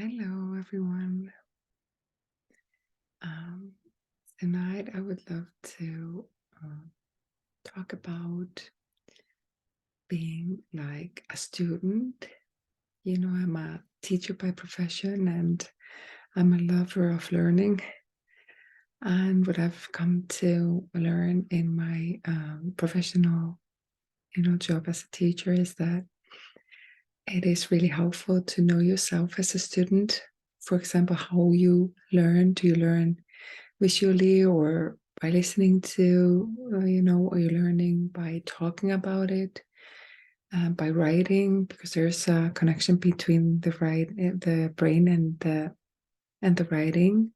Hello, everyone. Um, Tonight, I would love to talk about being like a student. I'm a teacher by profession and I'm a lover of learning. And what I've come to learn in my professional, job as a teacher is that it is really helpful to know yourself as a student. For example, how you learn. Do you learn visually or by listening to, what you're learning, by talking about it, by writing, because there's a connection between the brain and the writing,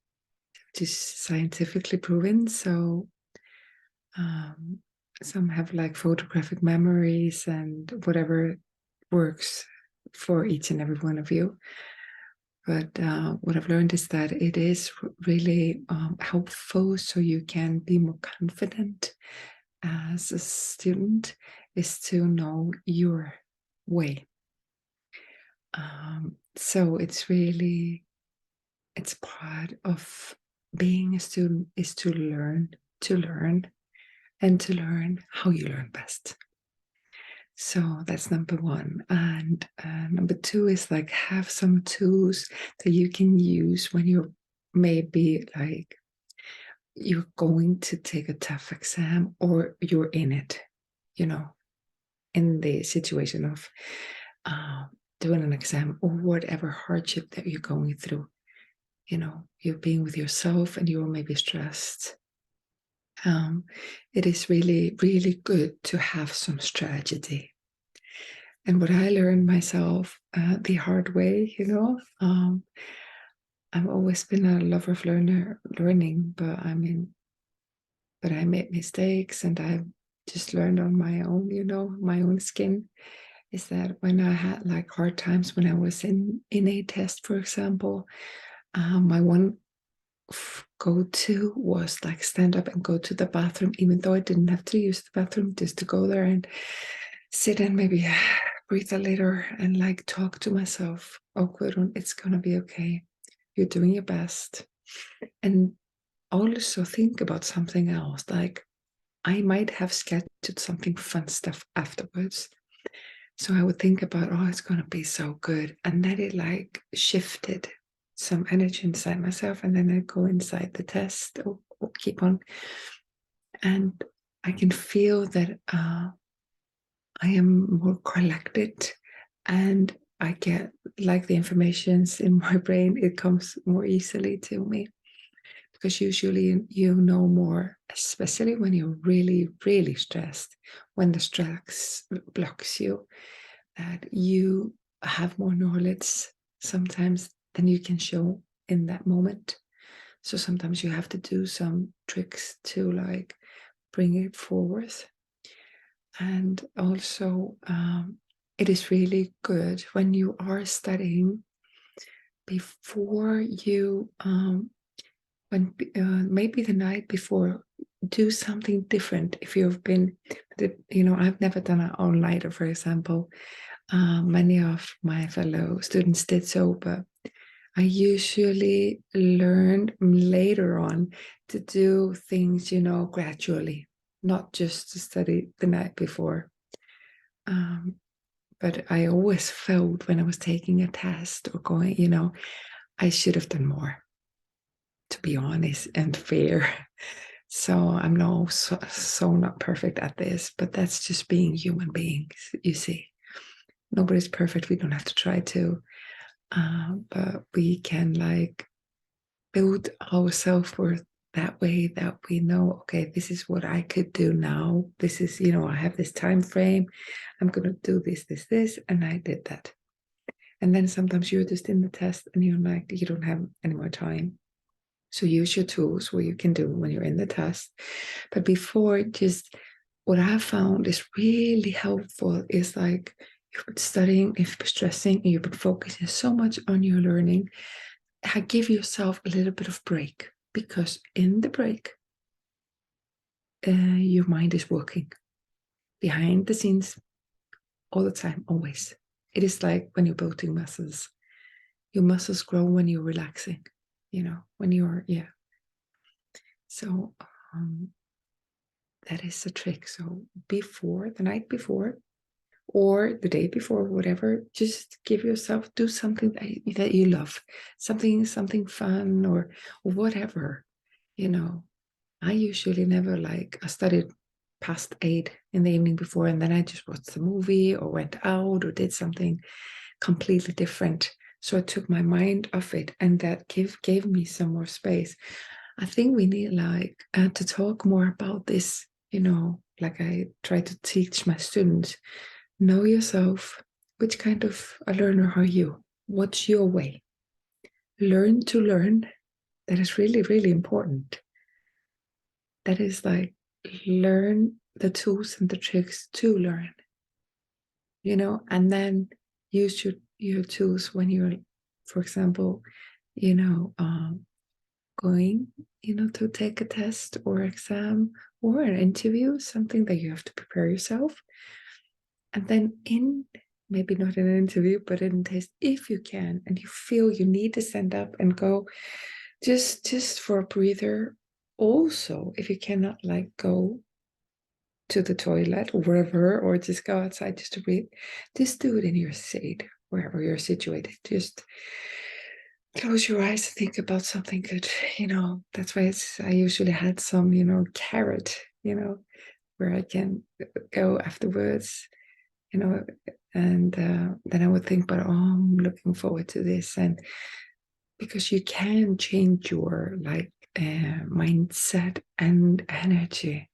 which is scientifically proven. So um, some have like photographic memories and whatever works for each and every one of you. But what I've learned is that it is really helpful so you can be more confident as a student, is to know your way. So it's part of being a student is to learn, and to learn how you learn best. So that's number one. And number two is like have some tools that you can use when you're maybe like you're going to take a tough exam or you're in it, in the situation of doing an exam or whatever hardship that you're going through. You're being with yourself and you're maybe stressed. It is really, really good to have some strategy. And what I learned myself the hard way, I've always been a lover of learning, but I made mistakes and I just learned on my own, my own skin. Is that when I had like hard times when I was in a test, for example, my one go-to was like stand up and go to the bathroom, even though I didn't have to use the bathroom, just to go there and sit and maybe breathe a little and like talk to myself. Oh, Gudrun, it's gonna be okay. You're doing your best. And also think about something else. Like I might have scheduled something fun stuff afterwards. So I would think about, oh, it's gonna be so good. And then it like shifted some energy inside myself. And then I go inside the test or keep on. And I can feel that I am more collected and I get like the informations in my brain, it comes more easily to me because usually you know more, especially when you're really, really stressed, when the stress blocks you, that you have more knowledge sometimes than you can show in that moment. So sometimes you have to do some tricks to like bring it forward. And also, it is really good when you are studying before you, when maybe the night before, do something different. If you've been, I've never done an all-nighter, for example. Many of my fellow students did so, but I usually learned later on to do things, gradually, not just to study the night before. But I always felt when I was taking a test or going, I should have done more, to be honest and fair. So I'm so not perfect at this, but that's just being human beings, you see. Nobody's perfect. We don't have to try to, but we can like build our self-worth that way that we know, okay, this is what I could do now. This is, I have this time frame. I'm going to do this, and I did that. And then sometimes you're just in the test and you're like, you don't have any more time. So use your tools what you can do when you're in the test. But before, just what I found is really helpful is like you've been studying, you've been stressing, and you've been focusing so much on your learning. Give yourself a little bit of break, because in the break, your mind is working behind the scenes all the time, always. It is like when you're building muscles. your muscles grow when you're relaxing, when you're, yeah. So that is the trick. So before, the night before, or the day before, whatever, just give yourself, do something that you love, something fun or whatever, I usually never I studied past 8 in the evening before, and then I just watched a movie or went out or did something completely different. So I took my mind off it, and that gave me some more space. I think we need to talk more about this, like I try to teach my students. Know yourself. Which kind of a learner are you? What's your way? Learn to learn. That is really, really important. That is learn the tools and the tricks to learn, and then use your tools when you're, for example, going, to take a test or exam or an interview, something that you have to prepare yourself. And then maybe not in an interview, but in a test, if you can, and you feel you need to stand up and go just for a breather. Also, if you cannot go to the toilet or wherever, or just go outside just to breathe, just do it in your seat, wherever you're situated. Just close your eyes and think about something good. That's why I usually had some, carrot, where I can go afterwards, and then I would think, but I'm looking forward to this. And because you can change your mindset and energy,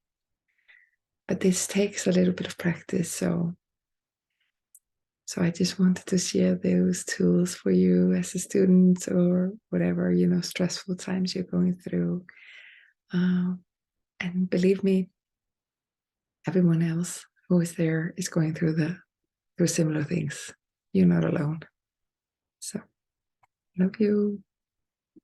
but this takes a little bit of practice. So I just wanted to share those tools for you as a student, or whatever, stressful times you're going through. And believe me, everyone else who is there is going through similar things. You're not alone. So love you.